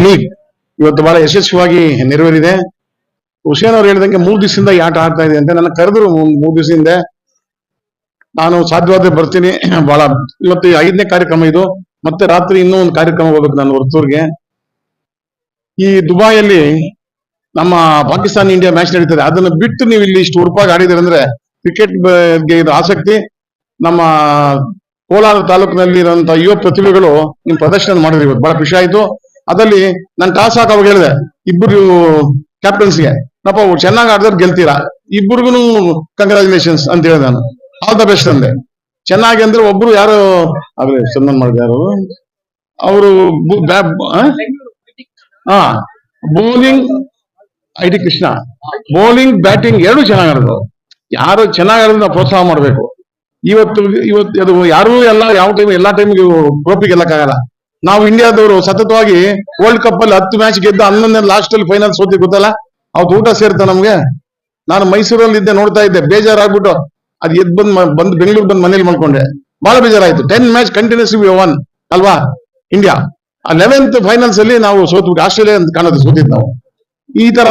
League ಇವತ್ತು ಬಹಳ ಯಶಸ್ವಿಯಾಗಿ ನೆರವೇರಿದೆ. ಹುಸೇನ್ ಅವರು ಹೇಳಿದಂಗೆ 3 ದಿವಸದಿಂದ ಈ ಆಟ ಆಗ್ತಾ ಇದೆ ಅಂತ ನನ್ನ ಕರೆದ್ರು 3 ದಿವಸದಿಂದ. ನಾನು ಸಾಧ್ಯವಾದ್ರೆ ಬರ್ತೀನಿ. ಬಹಳ ಇವತ್ತು 5ನೇ ಕಾರ್ಯಕ್ರಮ ಇದು. ಮತ್ತೆ ರಾತ್ರಿ ಇನ್ನೂ ಒಂದು ಕಾರ್ಯಕ್ರಮ ಹೋಗ್ಬೇಕು ನಾನು ಹೊರತೂರ್ಗೆ. ಈ ದುಬೈಯಲ್ಲಿ ನಮ್ಮ ಪಾಕಿಸ್ತಾನ ಇಂಡಿಯಾ ಮ್ಯಾಚ್ ನಡೀತದೆ. ಅದನ್ನ ಬಿಟ್ಟು ನೀವು ಇಲ್ಲಿ ಇಷ್ಟು ಉರುಪಾಗಿ ಆಡಿದ್ರೆ ಅಂದ್ರೆ ಕ್ರಿಕೆಟ್ ಬಗ್ಗೆ ಇದು ಆಸಕ್ತಿ. ನಮ್ಮ ಕೋಲಾರ ತಾಲೂಕಿನಲ್ಲಿ ಇರುವಂತಹ ಯುವ ಪ್ರತಿಭೆಗಳು ನಿಮ್ ಪ್ರದರ್ಶನ ಮಾಡಿದ್ರಿ ಇವತ್ತು, ಬಹಳ ಖುಷಿ ಆಯ್ತು. ಅದರಲ್ಲಿ ನಾನು ಟಾಸ್ ಹಾಕವಾಗ ಹೇಳಿದೆ ಇಬ್ಬರು ಕ್ಯಾಪ್ಟನ್ಸ್ಗೆ, ನಪ್ಪ ಚೆನ್ನಾಗಿ ಆಡಿದ್ರೆ ಗೆಲ್ತೀರಾ, ಇಬ್ಬರಿಗೂ ಕಂಗ್ರಾಚುಲೇಷನ್ಸ್ ಅಂತ ಹೇಳಿದೆ ನಾನು. ಆಲ್ ದ ಬೆಸ್ಟ್ ಅಂದೆ. ಚೆನ್ನಾಗಿ ಅಂದ್ರೆ ಒಬ್ರು ಯಾರು ಆಗ್ಲೇ ಚಂದನ್ ಮಾಡಿದ್ರು ಯಾರು ಅವರು bowling IT Krishna, bowling batting ಎರಡು ಚೆನ್ನಾಗಿ ಆಡಿದ್ರು. ಯಾರು ಚೆನ್ನಾಗಿ ಆಡಿದ್ರು ನಾವು ಪ್ರೋತ್ಸಾಹ ಮಾಡಬೇಕು. ಇವತ್ತು ಅದು ಯಾರು ಎಲ್ಲ ಯಾವ ಟೈಮ್ ಎಲ್ಲಾ ಟೈಮ್ಗೆ ಟ್ರೋಫಿ ಗೆಲ್ಲಕ್ಕಾಗಲ್ಲ. ನಾವು ಇಂಡಿಯಾದವರು ಸತತವಾಗಿ ವರ್ಲ್ಡ್ ಕಪ್ ಅಲ್ಲಿ 10 ಮ್ಯಾಚ್ ಗೆದ್ದು 11 ಲಾಸ್ಟ್ ಅಲ್ಲಿ ಫೈನಲ್ ಸೋತಿ ಗೊತ್ತಲ್ಲ, ಅವತ್ತು ಊಟ ಸೇರ್ತ ನಮ್ಗೆ. ನಾನು ಮೈಸೂರಲ್ಲಿ ಇದ್ದೆ, ನೋಡ್ತಾ ಇದ್ದೆ, ಬೇಜಾರಾಗ್ಬಿಟ್ಟು ಅದು ಎದ್ ಬಂದು ಬೆಂಗಳೂರು ಬಂದು ಮನೇಲಿ ಮಾಡ್ಕೊಂಡೆ. ಬಹಳ ಬೇಜಾರಾಯ್ತು. 10 ಮ್ಯಾಚ್ ಕಂಟಿನ್ಯೂಸ್ ಒನ್ ಅಲ್ವಾ ಇಂಡಿಯಾ. ಆ 11th ಫೈನಲ್ಸ್ ಅಲ್ಲಿ ನಾವು ಸೋತ್ಬಿಟ್ಟು ಆಸ್ಟ್ರೇಲಿಯಾ ಅಂತ ಕಾಣೋದು ಸೋತಿದ್ ನಾವು. ಈ ತರ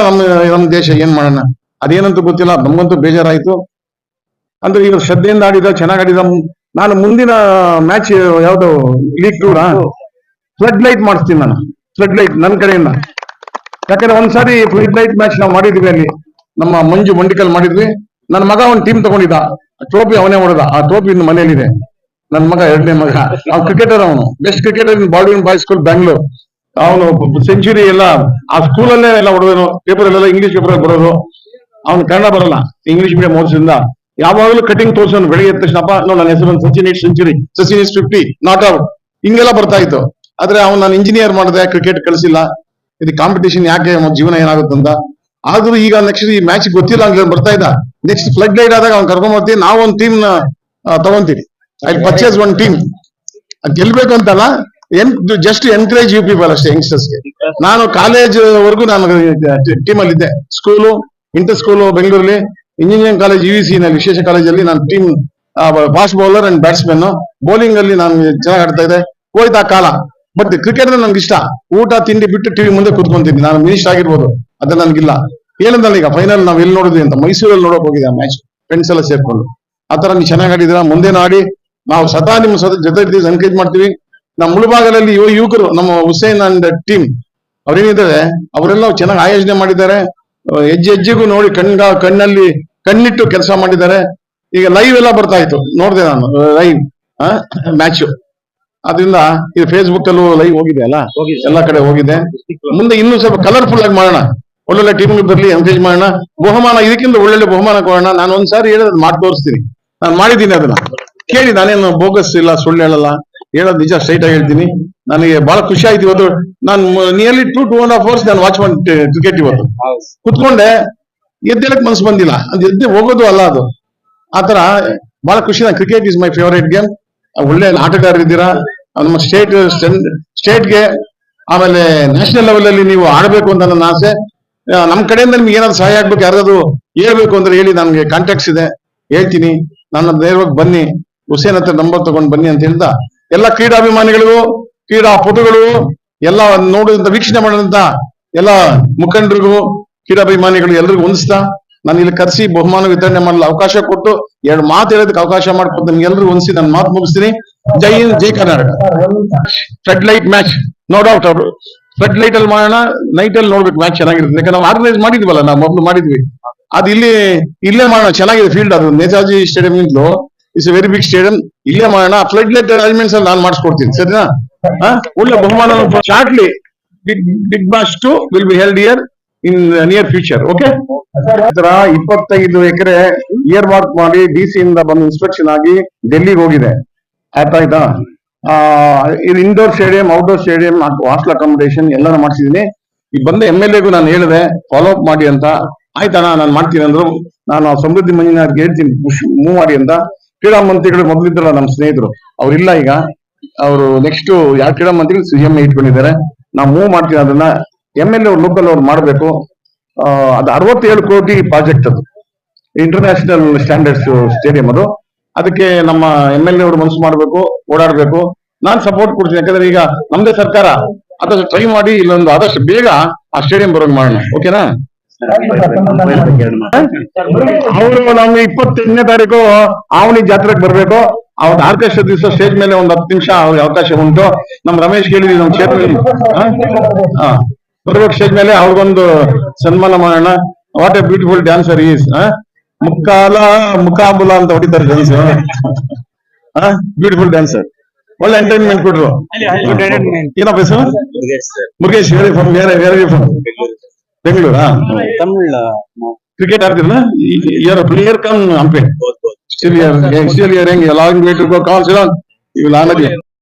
ನಮ್ಮ ದೇಶ ಏನ್ ಮಾಡೋಣ ಅದೇನಂತ ಗೊತ್ತಿಲ್ಲ. ನಮ್ಗಂತೂ ಬೇಜಾರಾಯ್ತು. ಅಂದ್ರೆ ಈಗ ಶ್ರದ್ಧೆಯಿಂದ ಆಡಿದ, ಚೆನ್ನಾಗಿ ಆಡಿದ. ನಾನು ಮುಂದಿನ ಮ್ಯಾಚ್ ಯಾವ್ದು ಲೀಗ್ ಟೂರ್ ಫ್ಲಡ್ ಲೈಟ್ ಮಾಡಿಸ್ತೀನಿ ನಾನು, ಫ್ಲಡ್ ಲೈಟ್ ನನ್ನ ಕಡೆಯಿಂದ. ಯಾಕಂದ್ರೆ ಒಂದ್ಸಾರಿ ಫ್ಲಡ್ ಲೈಟ್ ಮ್ಯಾಚ್ ನಾವು ಮಾಡಿದ್ವಿ ಅಲ್ಲಿ, ನಮ್ಮ ಮಂಜು ಮಂಡಿಕಲ್ ಮಾಡಿದ್ವಿ. ನನ್ನ ಮಗ ಒಂದು ಟೀಮ್ ತಗೊಂಡಿದ್ದ, ಟ್ರೋಫಿ ಅವನೇ ಹೊಡೆದ. ಆ ಟ್ರೋಫಿ ಇನ್ನು ಮನೆಯಲ್ಲಿದೆ. ನನ್ನ ಮಗ 2ನೇ ಮಗ, ಅವ್ನು ಕ್ರಿಕೆಟರ್, ಅವನು ಬೆಸ್ಟ್ ಕ್ರಿಕೆಟರ್ ಇನ್ ಬಾಲ್ಡಿಂಗ್ ಬಾಯ್ಸ್ ಸ್ಕೂಲ್ ಬ್ಯಾಂಗ್ಳೂರ್. ಅವನು ಸೆಂಚುರಿ ಎಲ್ಲ ಆ ಸ್ಕೂಲಲ್ಲೇ ಎಲ್ಲ ಹೊಡೆದನು. ಪೇಪರ್ ಅಲ್ಲೆಲ್ಲ ಇಂಗ್ಲಿಷ್ ಪೇಪರ್ ಬರೋದು. ಅವ್ನು ಕನ್ನಡ ಬರಲ್ಲ, ಇಂಗ್ಲಿಷ್ ಮೀಡಿಯಂ ಓದಿಸಿಂದ ಯಾವಾಗಲೂ ಕಟಿಂಗ್ ತೋರ್ಸೋನು. ಬೆಳಿಗ್ಗೆ ಎದ್ದ ತಕ್ಷಣ ನನ್ನ ಹೆಸರು Sachin 8 century, Sachin 50 not out ಹಿಂಗೆಲ್ಲ ಬರ್ತಾ ಇತ್ತು. ಆದ್ರೆ ಅವ್ನು ನಾನು ಇಂಜಿನಿಯರ್ ಮಾಡಿದೆ, ಕ್ರಿಕೆಟ್ ಕಳಿಸಿಲ್ಲ. ಇದು ಕಾಂಪಿಟೇಷನ್ ಯಾಕೆ, ಜೀವನ ಏನಾಗುತ್ತಂತ. ಆದ್ರೂ ಈಗ ನೆಕ್ಸ್ಟ್ ಈ ಮ್ಯಾಚ್ ಗೊತ್ತಿಲ್ಲ ಅಂತ ಬರ್ತಾ ಇದ್ದ. ನೆಕ್ಸ್ಟ್ ಫ್ಲಡ್ ಲೈಟ್ ಆದಾಗ ಅವ್ನು ಕರ್ಕೊಂಡ್ ಬರ್ತೀವಿ. ನಾವು ಒಂದು ಟೀಮ್ ತಗೊಂತೀವಿ. I purchase one team. ಗೆಲ್ಬೇಕು ಅಂತಲ್ಲ, ಜಸ್ಟ್ ಎನ್ಕರೇಜ್ ಯು ಪೀಪಲ್ ಅಷ್ಟೇ, ಯಂಗ್ಸ್ಟರ್ಸ್ಗೆ. ನಾನು ಕಾಲೇಜ್ ವರ್ಗು ನಾನು ಟೀಮಲ್ಲಿ ಇದ್ದೆ. ಸ್ಕೂಲು, ಇಂಟರ್ ಸ್ಕೂಲು ಬೆಂಗಳೂರಲ್ಲಿ, ಇಂಜಿನಿಯರಿಂಗ್ ಕಾಲೇಜ್ UEC ನಲ್ಲಿ ವಿಶೇಷ ಕಾಲೇಜಲ್ಲಿ ನಾನು team fast bowler and batsman. Bowling ಅಲ್ಲಿ ನಾನು ಚೆನ್ನಾಗಿ ಆಡ್ತಾ ಇದ್ದೆ. ಹೋಯ್ತಾ ಕಾಲ. ಬಟ್ ಕ್ರಿಕೆಟ್ ನನ್ಗೆ ಇಷ್ಟ. ಊಟ ತಿಂಡಿ ಬಿಟ್ಟು ಟಿವಿ ಮುಂದೆ ಕೂತ್ಕೊಂತೀನಿ. ನಾನು ಮಿನಿಸ್ಟರ್ ಆಗಿರ್ಬೋದು, ಅದ್ರ ನನ್ಗಿಲ್ಲ. ಏನಂದಲ್ಲ ಈಗ ಫೈನಲ್ ನಾವ್ ಎಲ್ಲಿ ನೋಡಿದ್ವಿ ಅಂತ ಮೈಸೂರಲ್ಲಿ ನೋಡಕ್ ಹೋಗಿದೆ ಆ ಮ್ಯಾಚ್, ಫ್ರೆಂಡ್ಸ್ ಎಲ್ಲ ಸೇರ್ಕೊಂಡು. ಆತರ ನೀವು ಚೆನ್ನಾಗಿ ಆಡಿದ್ರ, ಮುಂದೆ ಆಡಿ. ನಾವು ನಿಮ್ಮ ಜೊತೆ ಇರ್ತೀವಿ, ಎನ್ಕರೇಜ್ ಮಾಡ್ತೀವಿ. ನಮ್ಮ ಮುಳುಬಾಗಲಲ್ಲಿ ಯುವಕರು, ನಮ್ಮ ಹುಸೇನ್ ಅಂಡ್ ಟೀಮ್ ಅವ್ರೇನಿದ್ದಾರೆ, ಅವರೆಲ್ಲ ಚೆನ್ನಾಗಿ ಆಯೋಜನೆ ಮಾಡಿದ್ದಾರೆ. ಹೆಜ್ಜೆಗೂ ನೋಡಿ ಕಣ್ಣಲ್ಲಿ ಕಣ್ಣಿಟ್ಟು ಕೆಲಸ ಮಾಡಿದ್ದಾರೆ. ಈಗ ಲೈವ್ ಎಲ್ಲ ಬರ್ತಾ ಇತ್ತು, ನೋಡಿದೆ ನಾನು ಲೈವ್ ಮ್ಯಾಚ್. ಅದರಿಂದ ಇದು ಫೇಸ್ಬುಕ್ ಅಲ್ಲೂ ಲೈವ್ ಹೋಗಿದೆ ಅಲ್ಲ, ಎಲ್ಲ ಕಡೆ ಹೋಗಿದೆ. ಮುಂದೆ ಇನ್ನೂ ಸ್ವಲ್ಪ ಕಲರ್ಫುಲ್ ಆಗಿ ಮಾಡೋಣ, ಒಳ್ಳೊಳ್ಳೆ ಟೀಮ್ಗಳು ಬರ್ಲಿ, ಎನ್ಕರೇಜ್ ಮಾಡೋಣ. ಬಹುಮಾನ ಇದಕ್ಕಿಂತ ಒಳ್ಳೊಳ್ಳೆ ಬಹುಮಾನ ಕೊಡೋಣ. ನಾನು ಒಂದ್ಸಾರಿ ಹೇಳೋದು ಮಾಡಿ ತೋರಿಸ್ತೀನಿ. ನಾನು ಮಾಡಿದ್ದೀನಿ ಅದನ್ನ ಕೇಳಿ. ನಾನೇನು ಬೋಗಸ್ ಇಲ್ಲ, ಸುಳ್ಳು ಹೇಳಲ್ಲ, ಹೇಳೋದು ನಿಜ, ಸ್ಟ್ರೈಟ್ ಆಗಿ ಹೇಳ್ತೀನಿ. ನನಗೆ ಬಹಳ ಖುಷಿ ಆಯ್ತು ಇವತ್ತು. ನಾನು ನಿಯರ್ಲಿ 2.5 hours ನಾನು ವಾಚ್ ಮಾಡಿ ಕ್ರಿಕೆಟ್ ಇವತ್ತು ಕುತ್ಕೊಂಡೆ. ಎದ್ದೇಳಕ್ ಮನಸ್ಸು ಬಂದಿಲ್ಲ, ಅದು ಎದ್ದೆ ಹೋಗೋದು ಅಲ್ಲ ಅದು. ಆತರ ಬಹಳ ಖುಷಿ. ನಾನು cricket is my favourite game. ಒಳ್ಳೆ ಆಟಗಾರರಿದ್ದೀರಾ. ನಮ್ಮ ಸ್ಟೇಟ್ಗೆ ಆಮೇಲೆ ನ್ಯಾಷನಲ್ ಲೆವೆಲ್ ಅಲ್ಲಿ ನೀವು ಆಡಬೇಕು ಅಂತ ನನ್ನ ಆಸೆ. ನಮ್ ಕಡೆಯಿಂದ ನಿಮ್ಗೆ ಏನಾದ್ರು ಸಹಾಯ ಆಗ್ಬೇಕು, ಯಾರಾದ್ರು ಹೇಳ್ಬೇಕು ಅಂದ್ರೆ ಹೇಳಿ, ನನ್ಗೆ ಕಾಂಟ್ಯಾಕ್ಟ್ಸ್ ಇದೆ, ಹೇಳ್ತೀನಿ. ನನ್ನ ನೇರವಾಗಿ ಬನ್ನಿ, ಹುಸೇನ್ ಹತ್ರ ನಂಬರ್ ತಗೊಂಡು ಬನ್ನಿ ಅಂತ ಹೇಳ್ದ ಎಲ್ಲ ಕ್ರೀಡಾಭಿಮಾನಿಗಳಿಗೂ, ಕ್ರೀಡಾ ಪಟುಗಳು, ಎಲ್ಲ ನೋಡಿದಂತ ವೀಕ್ಷಣೆ ಮಾಡಿದಂತ ಎಲ್ಲ ಮುಖಂಡರಿಗೂ, ಕ್ರೀಡಾಭಿಮಾನಿಗಳು ಎಲ್ರಿಗೂ ಹೊಂದಿಸ್ತಾ ನಾನು ಇಲ್ಲಿ ಕರೆಸಿ ಬಹುಮಾನ ವಿತರಣೆ ಮಾಡಲು ಅವಕಾಶ ಕೊಟ್ಟು 2 ಮಾತು ಹೇಳೋದಕ್ಕೆ ಅವಕಾಶ ಮಾಡ್ಕೊಟ್ಟು ನಿಮ್ಗೆ ಎಲ್ರಿಗೂ ಹೊಂದಿಸಿ ನನ್ನ ಮಾತು ಮುಗಿಸ್ತೀನಿ. ಜೈ ಹಿಂದ್, ಜೈ Karnataka. Flood light match no doubt. ಅವರು ಫ್ಲಡ್ ಲೈಟ್ ಅಲ್ಲಿ ಮಾಡೋಣ, ನೈಟ್ ಅಲ್ಲಿ ನೋಡ್ಬೇಕು, ಮ್ಯಾಚ್ ಚೆನ್ನಾಗಿರುತ್ತೆ. ಯಾಕಂದ್ರೆ ನಾವು ಆರ್ಗನೈಸ್ ಮಾಡಿದ್ವಲ್ಲ, ನಾವು ಮೊದಲು ಮಾಡಿದ್ವಿ. ಅದು ಇಲ್ಲೇ ಮಾಡೋಣ, ಚೆನ್ನಾಗಿದೆ ಫೀಲ್ಡ್. ಅದು ನೇತಾಜಿ ಸ್ಟೇಡಿಯಂ ಇಂದಲೂ it's a very big stadium. ಇಲ್ಲೇ ಮಾಡೋಣ. ಫ್ಲಡ್ ಲೈಟ್ ಅರೇಂಜ್ಮೆಂಟ್ಸ್ ಅಲ್ಲಿ ನಾನು ಮಾಡಿಸ್ಕೊಡ್ತೀನಿ, ಸರಿನಾ? ಒಳ್ಳೆ ಬಹುಮಾನ. Shortly big match 2 will be held here in near future. Okay. 25 acre earmark ಮಾಡಿ DC ಇಂದ ಬಂದು ಇನ್ಸ್ಪೆಕ್ಷನ್ ಆಗಿ ಡೆಲ್ಲಿಗೆ ಹೋಗಿದೆ. ಆಯ್ತಾ? ಇದು indoor stadium, outdoor stadium, hostel accommodation ಎಲ್ಲಾನು ಮಾಡಿಸಿದೀನಿ. ಈಗ ಬಂದ MLA ಗೂ ನಾನು ಹೇಳಿದೆ ಫಾಲೋ ಅಪ್ ಮಾಡಿ ಅಂತ. ಆಯ್ತಾನ, ನಾನು ಮಾಡ್ತೀನಿ ಅಂದ್ರು. ನಾನು ಸಮೃದ್ಧಿ ಮಂಜುನಾಥ್ಗೆ ಹೇಳ್ತೀನಿ ಮೂವ್ ಮಾಡಿ ಅಂತ. ಕ್ರೀಡಾ ಮಂತ್ರಿಗಳು ಮೊದಲಿದ್ದಲ್ಲ ನಮ್ಮ ಸ್ನೇಹಿತರು, ಅವ್ರಿಲ್ಲ ಈಗ. ಅವರು ನೆಕ್ಸ್ಟ್ ಯಾವ ಕ್ರೀಡಾ ಮಂತ್ರಿಗಳು CM ಇಟ್ಕೊಂಡಿದ್ದಾರೆ. ನಾವು ಮೂವ್ ಮಾಡ್ತೀವಿ ಅದನ್ನ. MLA ಅವ್ರು ಲೋಕಲ್ ಅವ್ರು ಮಾಡಬೇಕು. ಅದು 67 ಕೋಟಿ ಪ್ರಾಜೆಕ್ಟ್. ಅದು ಇಂಟರ್ನ್ಯಾಷನಲ್ ಸ್ಟ್ಯಾಂಡರ್ಡ್ಸ್ ಸ್ಟೇಡಿಯಂ ಅದು. ಅದಕ್ಕೆ ನಮ್ಮ MLA ಅವರು ಮನಸ್ಸು ಮಾಡಬೇಕು, ಓಡಾಡಬೇಕು. ನಾನು ಸಪೋರ್ಟ್ ಕೊಡ್ತೀನಿ. ಯಾಕಂದ್ರೆ ಈಗ ನಮ್ದೇ ಸರ್ಕಾರ, ಆದಷ್ಟು ಟ್ರೈ ಮಾಡಿ, ಇಲ್ಲೊಂದು ಆದಷ್ಟು ಬೇಗ ಆ ಸ್ಟೇಡಿಯಂ ಬರೋಂಗ್ ಮಾಡೋಣ. ಓಕೆನಾ? ಅವರು ನಮ್ಗೆ 28ನೇ ತಾರೀಕು ಆವನಿ ಜಾತ್ರೆಗೆ ಬರ್ಬೇಕು. ಅವ್ರ ಆರ್ಕೆಸ್ಟ್ರಾ ದಿವಸ ಸ್ಟೇಜ್ ಮೇಲೆ ಒಂದು 10 ನಿಮಿಷ ಅವ್ರಿಗೆ ಅವಕಾಶ ಉಂಟು. ನಮ್ ರಮೇಶ್ ಕೇಳಿದ್ವಿ, ನಮ್ ಕ್ಷೇತ್ರದಲ್ಲಿ ಬರ್ಬೇಕು ಸ್ಟೇಜ್ ಮೇಲೆ, ಅವ್ರಿಗೊಂದು ಸನ್ಮಾನ ಮಾಡೋಣ. What a beautiful dancer is. ಮುಖಾಂಬುಲ ಅಂತ ಹೊಡಿತಾರೆ ಡ್ಯಾನ್ಸ್. ಬ್ಯೂಟಿಫುಲ್ ಡ್ಯಾನ್ಸರ್, ಒಳ್ಳೆ ಎಂಟರ್ಟೈನ್ಮೆಂಟ್ ಕೊಟ್ರು. ಏನಪ್ಪ ಹೆಸರು? ಮುರುಗೇಶ್. ಫ್ರಮ್ ಬೆಂಗಳೂರು. ತಮಿಳ್ ಕ್ರಿಕೆಟ್ ಆಡ್ತಿರಲ್ಲ, you're a player come umpire. Still you're young, allowing me to go, come on, sit down. You will honor you.